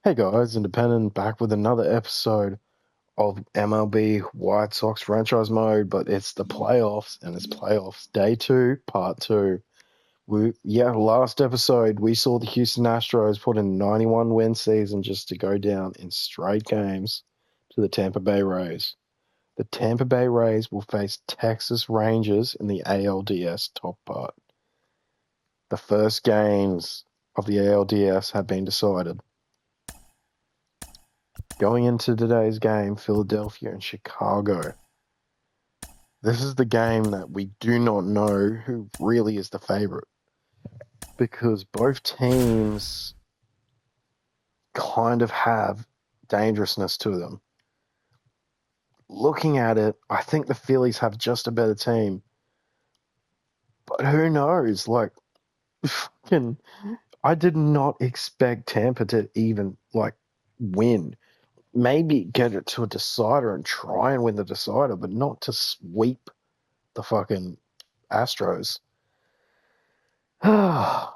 Hey guys, Independent back with another episode of MLB White Sox franchise mode, but it's the playoffs and it's playoffs day 2, part 2. Last episode we saw the Houston Astros put in a 91 win season just to go down in straight games to the Tampa Bay Rays. The Tampa Bay Rays will face Texas Rangers in the ALDS top part. The first games of the ALDS have been decided. Going into today's game, Philadelphia and Chicago. This is the game that we do not know who really is the favorite because both teams kind of have dangerousness to them. Looking at it, I think the Phillies have just a better team. But who knows? I did not expect Tampa to even, win. Maybe get it to a decider and try and win the decider, but not to sweep the fucking Astros. Man,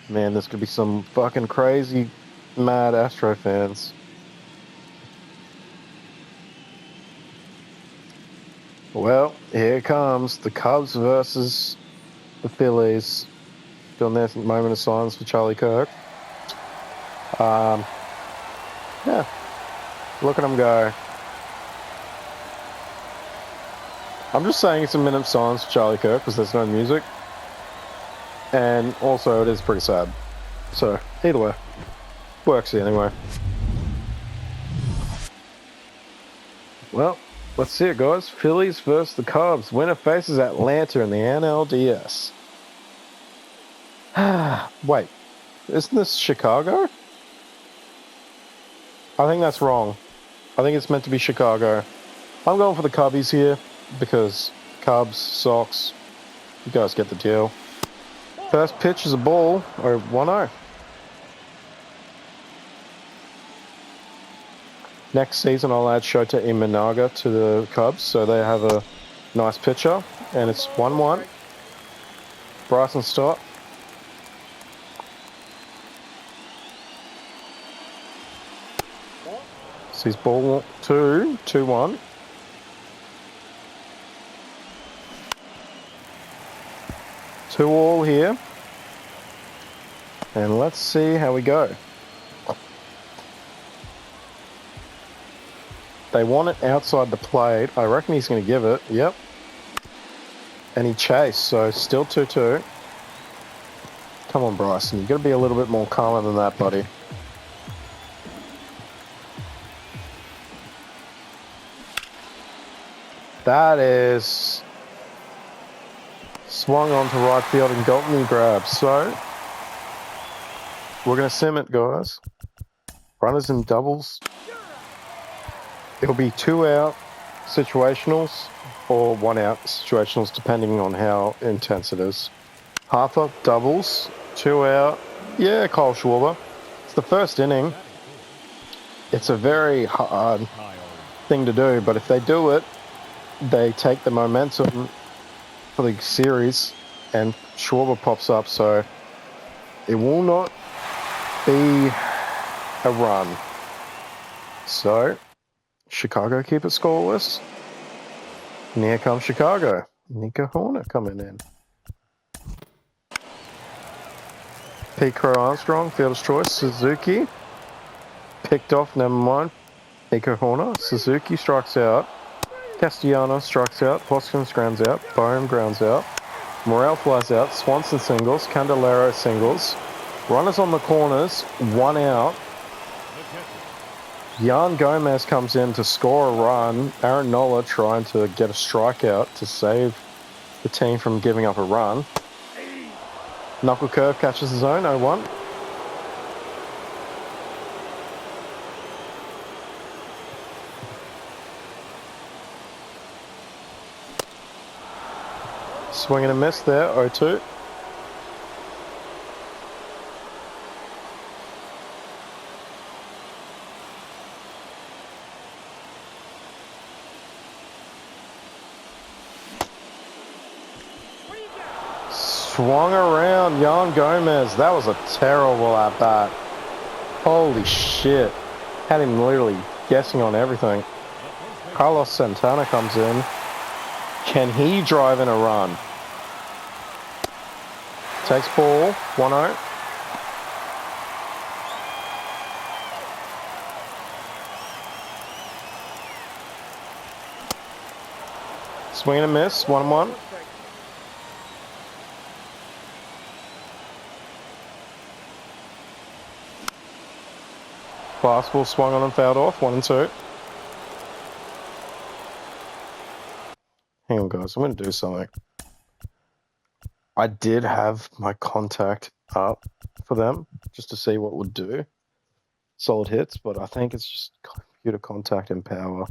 this could be some fucking crazy, mad Astro fans. Well, here it comes. The Cubs versus the Phillies. Doing their moment of silence for Charlie Kirk. Yeah, look at them go. I'm just saying it's a minute of silence for Charlie Kirk because there's no music. And also it is pretty sad. So, either way. Works anyway. Well, let's see it, guys. Phillies versus the Cubs. Winner faces Atlanta in the NLDS. Wait, isn't this Chicago? I think that's wrong. I think it's meant to be Chicago. I'm going for the Cubbies here because Cubs, Sox, you guys get the deal. First pitch is a ball, or 1-0. Next season I'll add Shota Imanaga to the Cubs so they have a nice pitcher. And it's 1-1. Bryson Stott. He's ball 2, 2-1. Two all here. And let's see how we go. They want it outside the plate. I reckon he's going to give it. Yep. And he chased, so still 2-2. Come on, Bryson. You've got to be a little bit more calmer than that, buddy. That is swung onto right field and Goltney grabs. So we're going to sim it, guys. Runners and doubles. It'll be 2 out situationals or 1 out situationals, depending on how intense it is. Half up doubles, 2 out. Yeah, Kyle Schwarber. It's the first inning. It's a very hard thing to do, but if they do it, they take the momentum for the series and Schwarber pops up, so it will not be a run. So Chicago keep it scoreless. And here comes Chicago. Nico Horner coming in. Pete Crow Armstrong, fielder's choice. Suzuki picked off, never mind. Nico Horner. Suzuki strikes out. Castellanos strikes out, Hoskins grounds out, Bohm grounds out, Morel flies out, Swanson singles, Candelero singles, runners on the corners, 1 out. Yan Gomez comes in to score a run. Aaron Nola trying to get a strikeout to save the team from giving up a run. Knuckle curve catches the zone, 0-1. Swing and a miss there, 0-2. Swung around, Yan Gomez. That was a terrible at bat. Holy shit. Had him literally guessing on everything. Carlos Santana comes in. Can he drive in a run? Takes ball, 1-0. Swing and a miss, 1-1. Fastball swung on and fouled off, 1-2. Hang on, guys, I'm going to do something. I did have my contact up for them just to see what it would do. Solid hits, but I think it's just computer contact and power,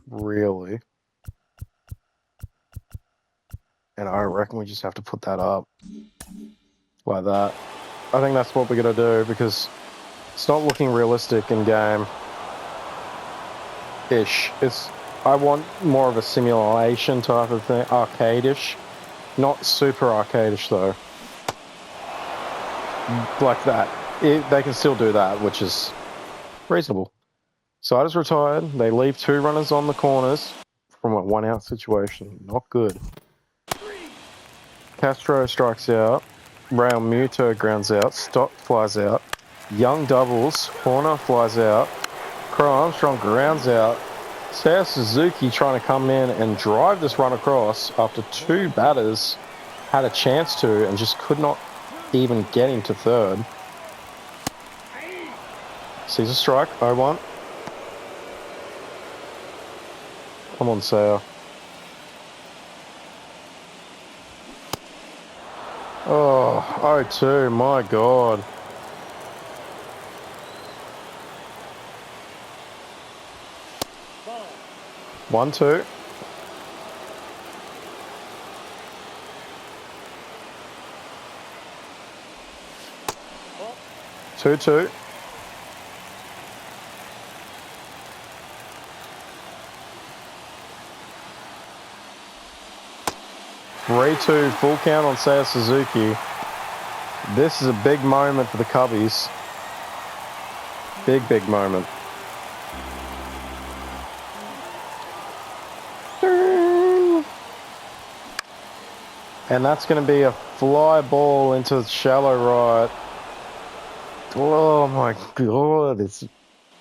really. And I reckon we just have to put that up like that. I think that's what we're going to do because it's not looking realistic in game. I want more of a simulation type of thing, arcade-ish. Not super arcade-ish though. Like that. They can still do that, which is reasonable. Side is retired. They leave 2 runners on the corners from a 1-out situation. Not good. Castro strikes out. Raul Muto grounds out. Stott flies out. Young doubles. Horner flies out. Crow Armstrong grounds out. Seiya Suzuki trying to come in and drive this run across after 2 batters had a chance to and just could not even get into third. Sees a strike, 0-1. Come on, Seiya. Oh, 0-2, my God. One, two. Two, two. Three, two, full count on Seiya Suzuki. This is a big moment for the Cubbies. Big, big moment. And that's going to be a fly ball into the shallow right. Oh my God, it's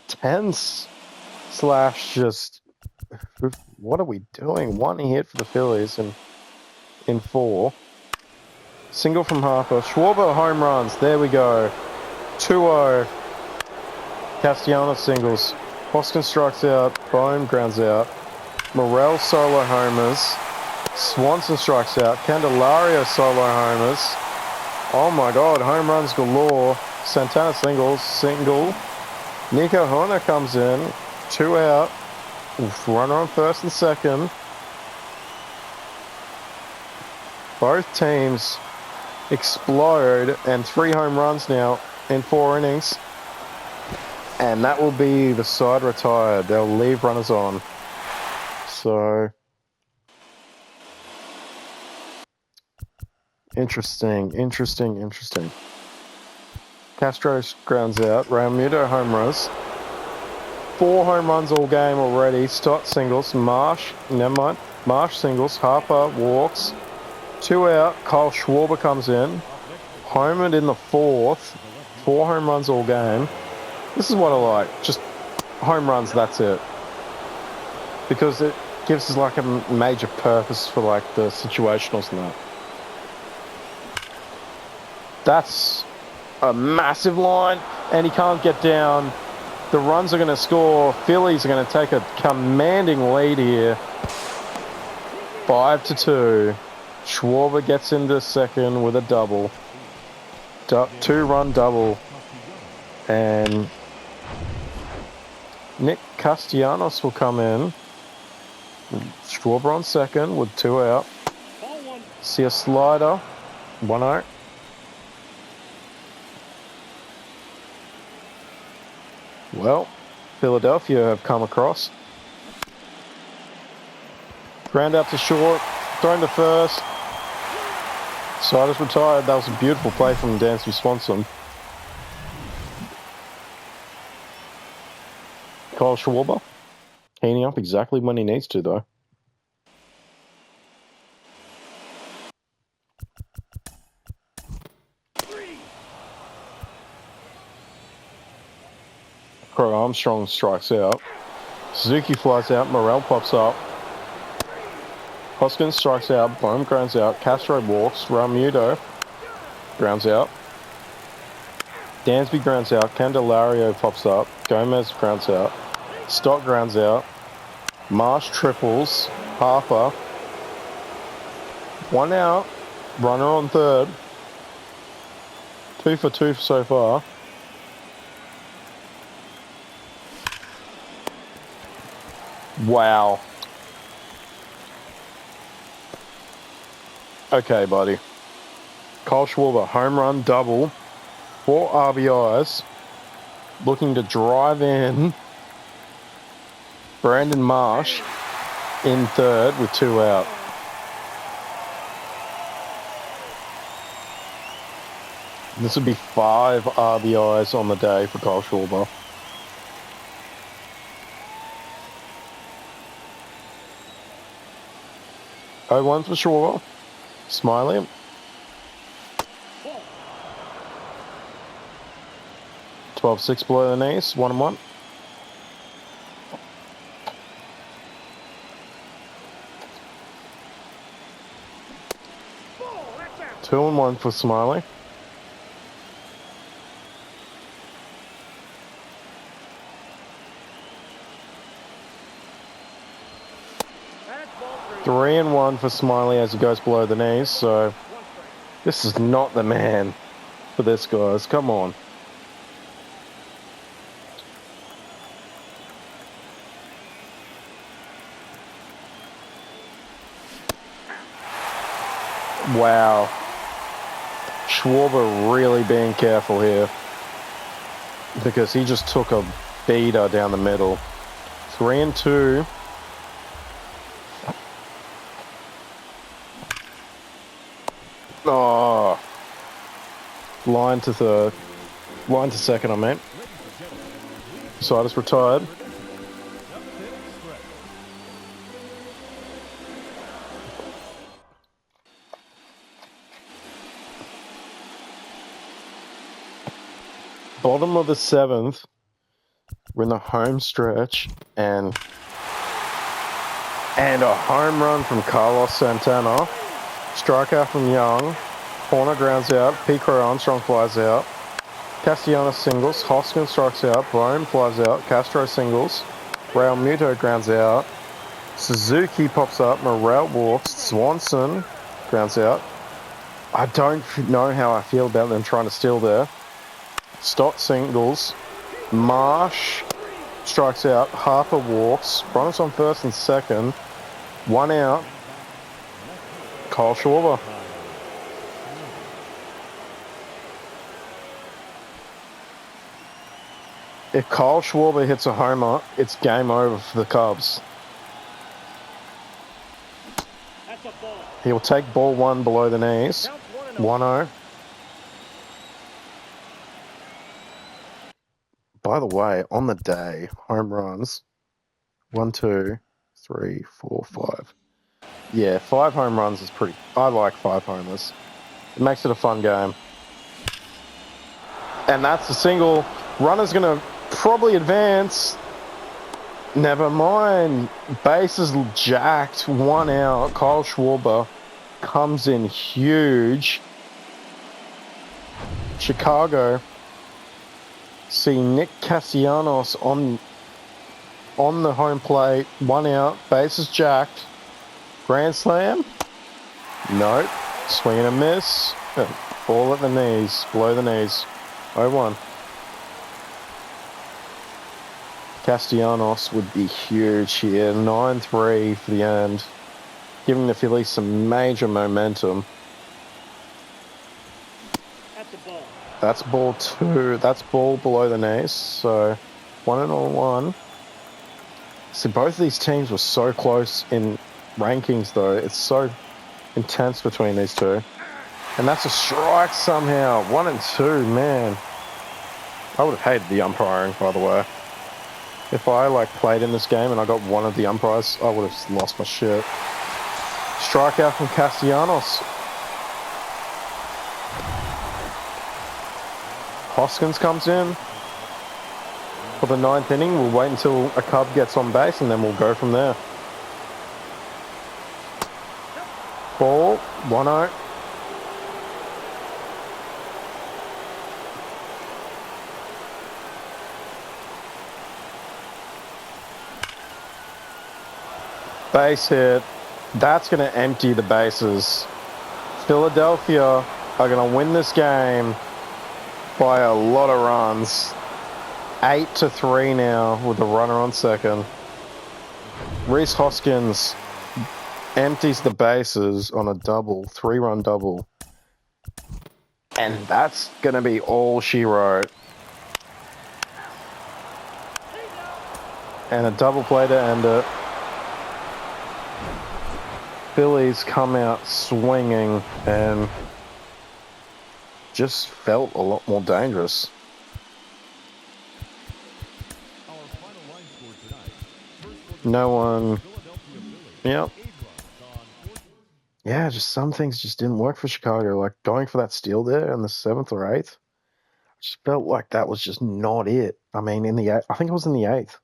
tense. Slash just, what are we doing? 1 hit for the Phillies in 4. Single from Harper. Schwarber home runs. There we go. 2-0. Castellanos singles. Hoskins strikes out. Bone grounds out. Morel solo homers. Swanson strikes out. Candelario solo homers. Oh my God, home runs galore. Santana singles. Single. Nico Horner comes in. 2 out. Runner on first and second. Both teams explode and 3 home runs now in 4 innings. And that will be the side retired. They'll leave runners on. So interesting. Castro grounds out. Realmuto home runs. 4 home runs all game already. Stott singles. Marsh, never mind. Marsh singles. Harper walks. 2 out. Kyle Schwarber comes in. Homered in the 4th. 4 home runs all game. This is what I like. Just home runs, that's it. Because it gives us like a major purpose for like the situationals and that. That's a massive line, and he can't get down. The runs are going to score. Phillies are going to take a commanding lead here. 5-2. Schwarber gets into second with a double. 2-run double. And Nick Castellanos will come in. Schwarber on second with 2 out. See a slider. 1-0. Well, Philadelphia have come across. Ground out to short. Thrown to first. Side is retired. That was a beautiful play from Dansby Swanson. Kyle Schwarber heating up exactly when he needs to, though. Crow Armstrong strikes out. Suzuki flies out. Morel pops up. Hoskins strikes out. Bohm grounds out. Castro walks. Ramuto grounds out. Dansby grounds out. Candelario pops up. Gomez grounds out. Stott grounds out. Marsh triples. Harper. 1 out. Runner on third. 2 for 2 so far. Wow. Okay, buddy. Kyle Schwarber, home run, double. 4 RBIs. Looking to drive in Brandon Marsh in third with 2 out. This would be 5 RBIs on the day for Kyle Schwarber. Oh, 1 for Schwarber. Smiley. Ball. 12-6 below the knees. 1-1. Ball. That's out. 2-1 for Smiley. That's ball 3-1 for Smiley as he goes below the knees. So 1 strike. this is not the man for this, guys. Come on. Wow. Schwarber really being careful here because he just took a beater down the middle. 3-2. Oh. Line to third. Line to second, I meant. Sidus retired. Bottom of the 7th. We're in the home stretch and a home run from Carlos Santana. Strikeout from Young. Horner grounds out. P-Crow Armstrong flies out. Castellanos singles. Hoskins strikes out. Bohm flies out. Castro singles. Raul Muto grounds out. Suzuki pops up. Morel walks. Swanson grounds out. I don't know how I feel about them trying to steal there. Stott singles. Marsh strikes out. Harper walks. Runners on first and second. 1 out. Kyle Schwarber. If Kyle Schwarber hits a homer, it's game over for the Cubs. That's a ball. He'll take ball 1 below the knees. Counts 1-0. 1-0. By the way, on the day, home runs. 1, 2, 3, 4, 5. Yeah, 5 home runs is pretty... I like 5 homers. It makes it a fun game. And that's the single. Runner's going to probably advance. Never mind. Base is jacked. 1 out. Kyle Schwarber comes in huge. Chicago see Nick Castellanos on the home plate. 1 out. Base is jacked. Grand slam? Nope. Swing and a miss. Ball at the knees. Below the knees. 0-1. Castellanos would be huge here. 9-3 for the end. Giving the Phillies some major momentum. That's a ball. That's ball 2. That's ball below the knees. So 1-1. See, both of these teams were so close in rankings, though. It's so intense between these two. And that's a strike somehow. 1-2, man. I would have hated the umpiring, by the way. If I like played in this game and I got one of the umpires, I would have lost my shit. Strikeout from Castellanos. Hoskins comes in for the 9th inning. We'll wait until a Cub gets on base and then we'll go from there. Ball, 1-0. Base hit. That's going to empty the bases. Philadelphia are going to win this game by a lot of runs. 8-3 now with the runner on second. Rhys Hoskins empties the bases on a double, 3-run double. And that's going to be all she wrote. And a double play to end it. Phillies come out swinging and just felt a lot more dangerous. No one. Yep. Yeah, just some things just didn't work for Chicago. Like going for that steal there in the 7th or 8th. Just felt like that was just not it. I mean, I think it was in the 8th.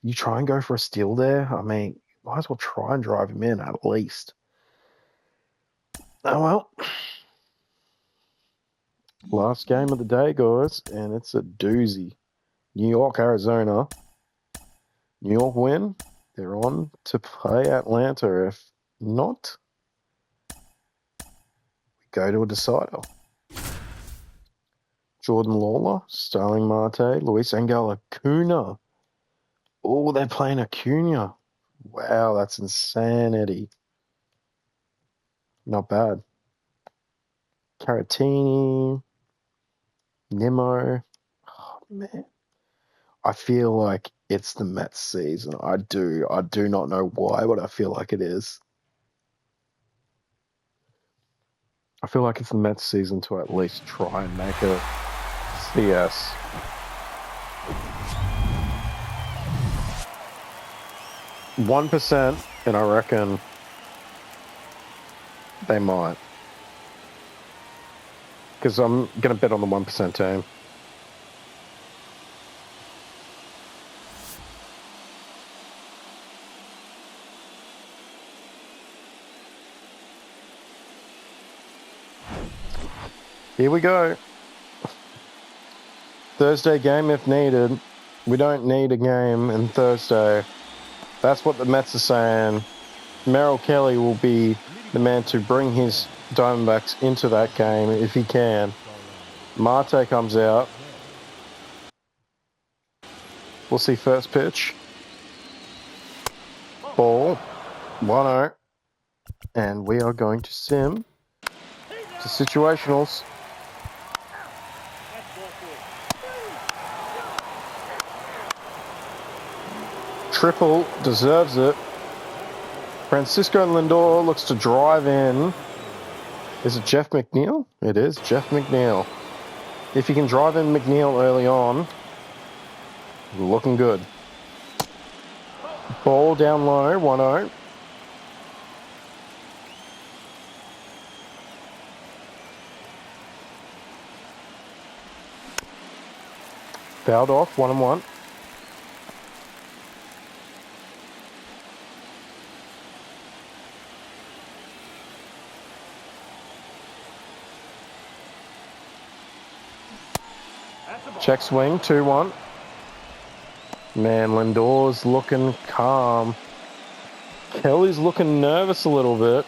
You try and go for a steal there. I mean, might as well try and drive him in at least. Oh well. Last game of the day, guys, and it's a doozy. New York, Arizona. New York win. They're on to play Atlanta. If not, we go to a decider. Jordan Lawler, Starling Marte, Luis Angel Acuna. Oh, they're playing Acuna. Wow, that's insanity. Not bad. Caratini, Nimmo. Oh, man. I feel like it's the Mets season. I do not know why, but I feel like it is. I feel like it's the Mets season to at least try and make a CS. %, and I reckon they might. Because I'm going to bet on the 1% team. Here we go. Thursday game if needed. We don't need a game in Thursday. That's what the Mets are saying. Merrill Kelly will be the man to bring his Diamondbacks into that game if he can. Marte comes out. We'll see first pitch. Ball. 1-0. And we are going to sim to situationals. Triple deserves it. Francisco Lindor looks to drive in. Is it Jeff McNeil? It is Jeff McNeil. If you can drive in McNeil early on, looking good. Ball down low, 1-0. Fouled off, 1-1. Check swing, 2-1. Man, Lindor's looking calm. Kelly's looking nervous a little bit.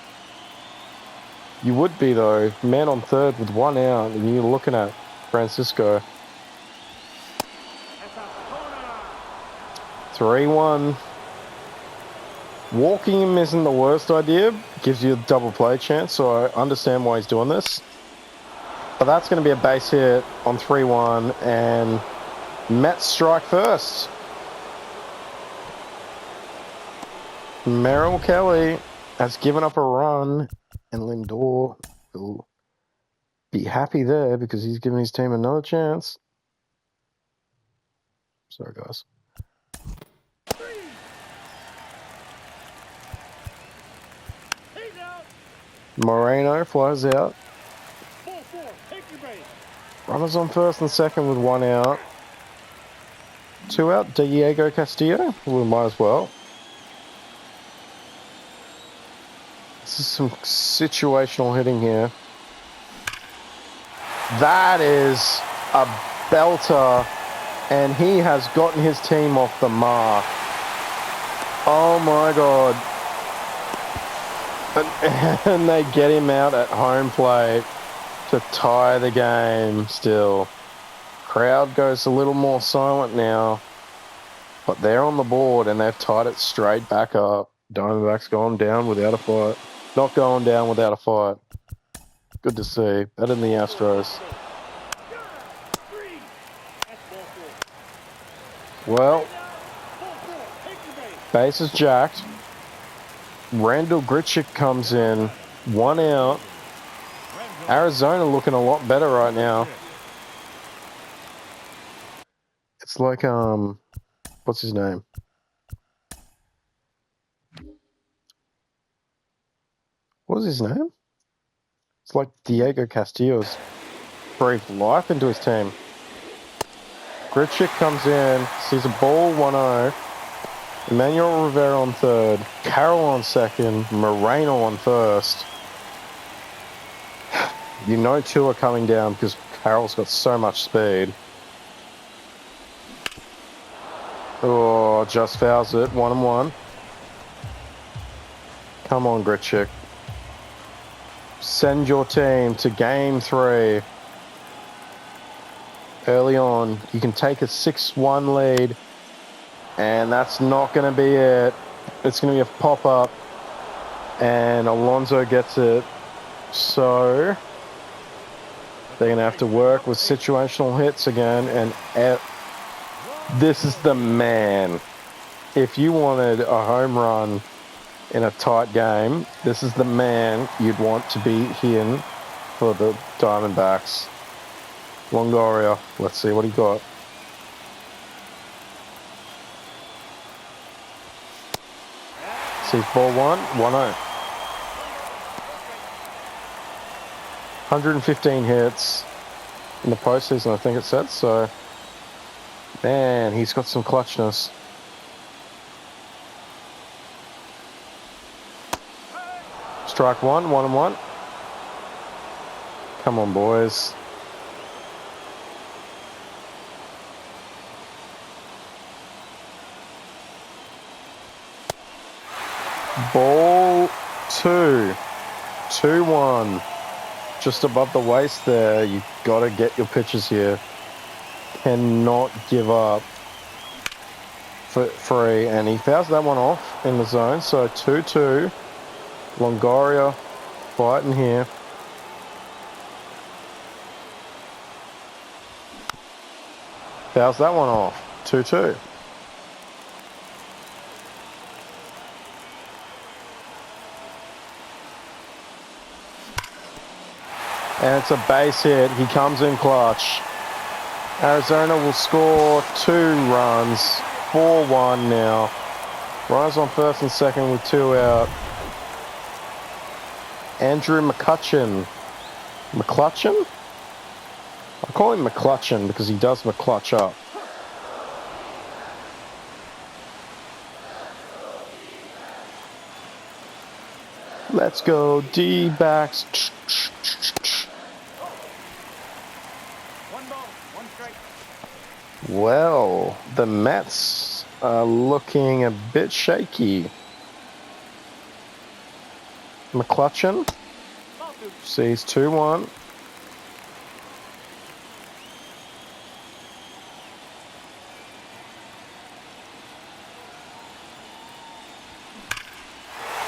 You would be, though. Man on third with 1 out, and you're looking at Francisco. 3-1. Walking him isn't the worst idea. Gives you a double play chance, so I understand why he's doing this. But that's going to be a base hit on 3-1, and Mets strike first. Merrill Kelly has given up a run, and Lindor will be happy there because he's given his team another chance. Sorry, guys. Moreno flies out. Ball four. Take your base. Runners on first and second with 1 out. 2 out, Diego Castillo. We might as well. This is some situational hitting here. That is a belter, and he has gotten his team off the mark. Oh my God. And they get him out at home plate to tie the game still. Crowd goes a little more silent now, but they're on the board and they've tied it straight back up. Diamondbacks going down without a fight. Not going down without a fight. Good to see. Better than the Astros. Three. That's ball four. Well, Ball four. Take your base. base is jacked. Randall Grichuk comes in. 1 out. Arizona looking a lot better right now. It's like, what's his name? What was his name? It's like Diego Castillo's breathed life into his team. Grichuk comes in, sees a ball 1-0. Emmanuel Rivera on third. Carroll on second. Moreno on first. You know 2 are coming down because Carroll's got so much speed. Oh, just fouls it. 1-1. Come on, Grichuk. Send your team to game 3. Early on, you can take a 6-1 lead, and that's not going to be it. It's going to be a pop-up, and Alonso gets it. So they're going to have to work with situational hits again, and this is the man. If you wanted a home run in a tight game, this is the man you'd want to be in for the Diamondbacks. Longoria, let's see what he got. Sees ball 1-0. 115 hits in the postseason, I think it said. So, man, he's got some clutchness. Strike 1, 1-1. Come on, boys. Ball 2. 2-1. Just above the waist there. You got to get your pitches here. Cannot give up for free. And he fouls that one off in the zone. So 2-2. Longoria fighting here. Fouls that one off. 2-2. And it's a base hit. He comes in clutch. Arizona will score 2 runs. 4-1 now. Runners on first and second with 2 out. Andrew McCutcheon. McClutcheon? I call him McClutcheon because he does McClutch up. Let's go, D-backs. 1 ball. 1 strike. Well, the Mets are looking a bit shaky. McClutcheon Ball 2. sees 2-1.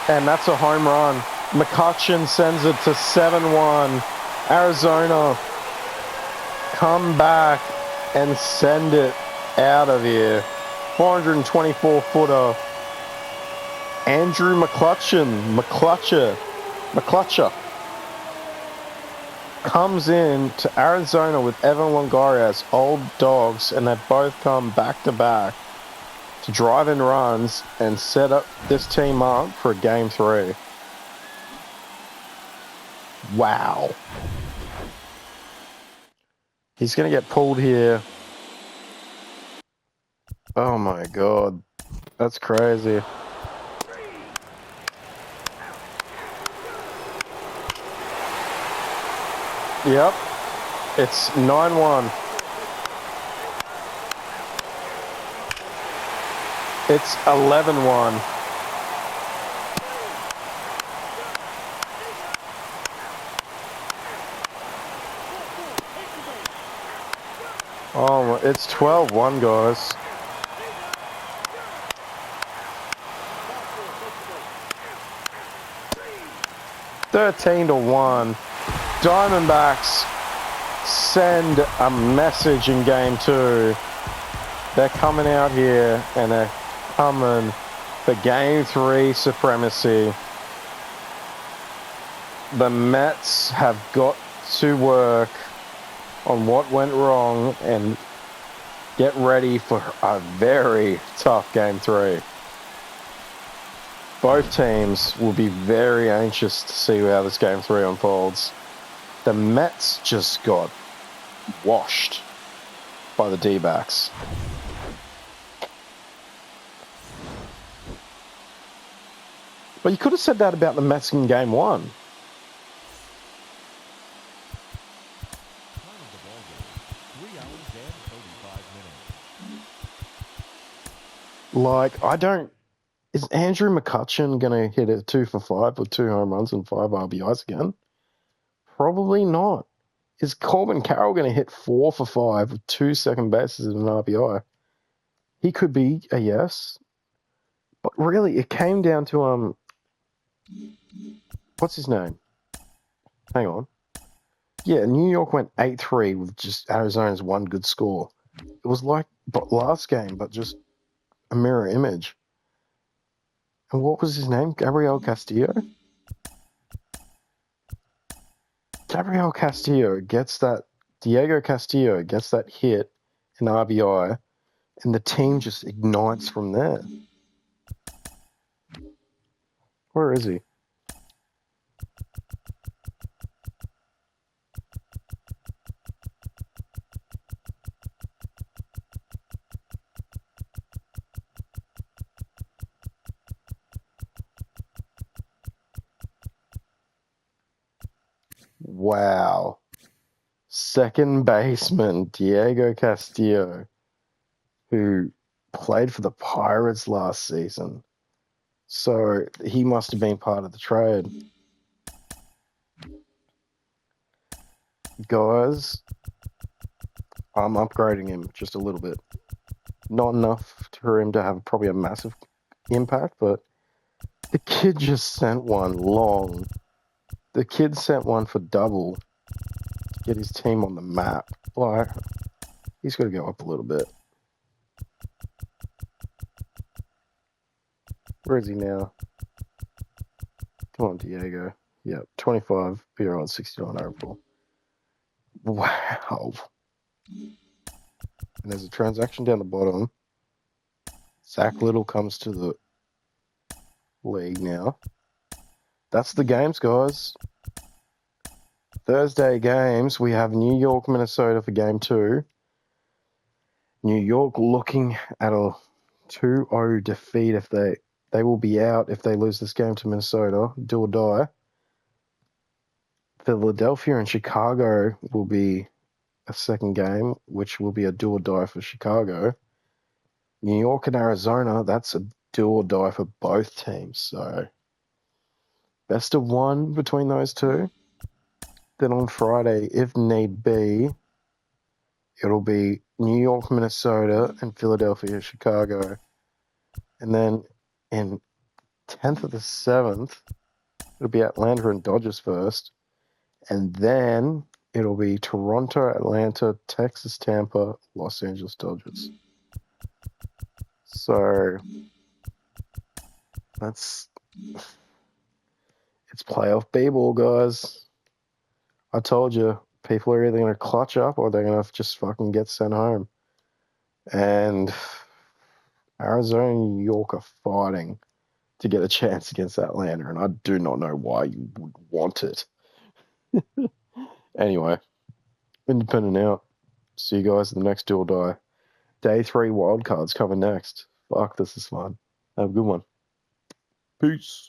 And that's a home run. McCutcheon sends it to 7-1. Arizona, come back and send it out of here. 424-footer. Andrew McClutcheon, McClutcher, comes in to Arizona with Evan Longoria as old dogs, and they both come back to back to drive in runs and set up this team up for game 3. Wow. He's going to get pulled here. Oh my God. That's crazy. Yep. It's 9-1. It's 11-1. Oh, it's 12-1, guys. Ball 4, 13-1. Diamondbacks send a message in game 2. They're coming out here and they're coming for game 3 supremacy. The Mets have got to work on what went wrong and get ready for a very tough game 3. Both teams will be very anxious to see how this game 3 unfolds. The Mets just got washed by the D-backs. But you could have said that about the Mets in game 1. Like, is Andrew McCutcheon going to hit a 2 for 5 with 2 home runs and 5 RBIs again? Probably not. Is Corbin Carroll going to hit 4 for 5 with 2 second bases and an RBI? He could be a yes. But really, it came down to, what's his name? Hang on. Yeah, New York went 8-3 with just Arizona's one good score. It was like last game, but just a mirror image. And what was his name? Gabriel Castillo? Gabriel Castillo gets that, Diego Castillo gets that hit in RBI, and the team just ignites from there. Where is he? Wow. Second baseman Diego Castillo, who played for the Pirates last season. So he must have been part of the trade. Guys, I'm upgrading him just a little bit. Not enough for him to have probably a massive impact, but the kid just sent one long. The kid sent one for double to get his team on the map. Like, he's got to go up a little bit. Where is he now? Come on, Diego. Yep, 25-year-old, 69 overall. Wow. And there's a transaction down the bottom. Zach Little comes to the league now. That's the games, guys. Thursday games, we have New York, Minnesota for game 2. New York looking at a 2-0 defeat if they will be out if they lose this game to Minnesota, do or die. Philadelphia and Chicago will be a second game, which will be a do or die for Chicago. New York and Arizona, that's a do or die for both teams. So best of 1 between those two. Then on Friday, if need be, it'll be New York, Minnesota, and Philadelphia, Chicago. And then in 10th of the 7th, it'll be Atlanta and Dodgers first. And then it'll be Toronto, Atlanta, Texas, Tampa, Los Angeles Dodgers. So it's playoff B-ball, guys. I told you, people are either going to clutch up or they're going to just fucking get sent home. And Arizona and New York are fighting to get a chance against Atlanta, and I do not know why you would want it. Anyway, independent out. See you guys in the next Do or Die. Day 3 wildcards coming next. Fuck, this is fun. Have a good one. Peace.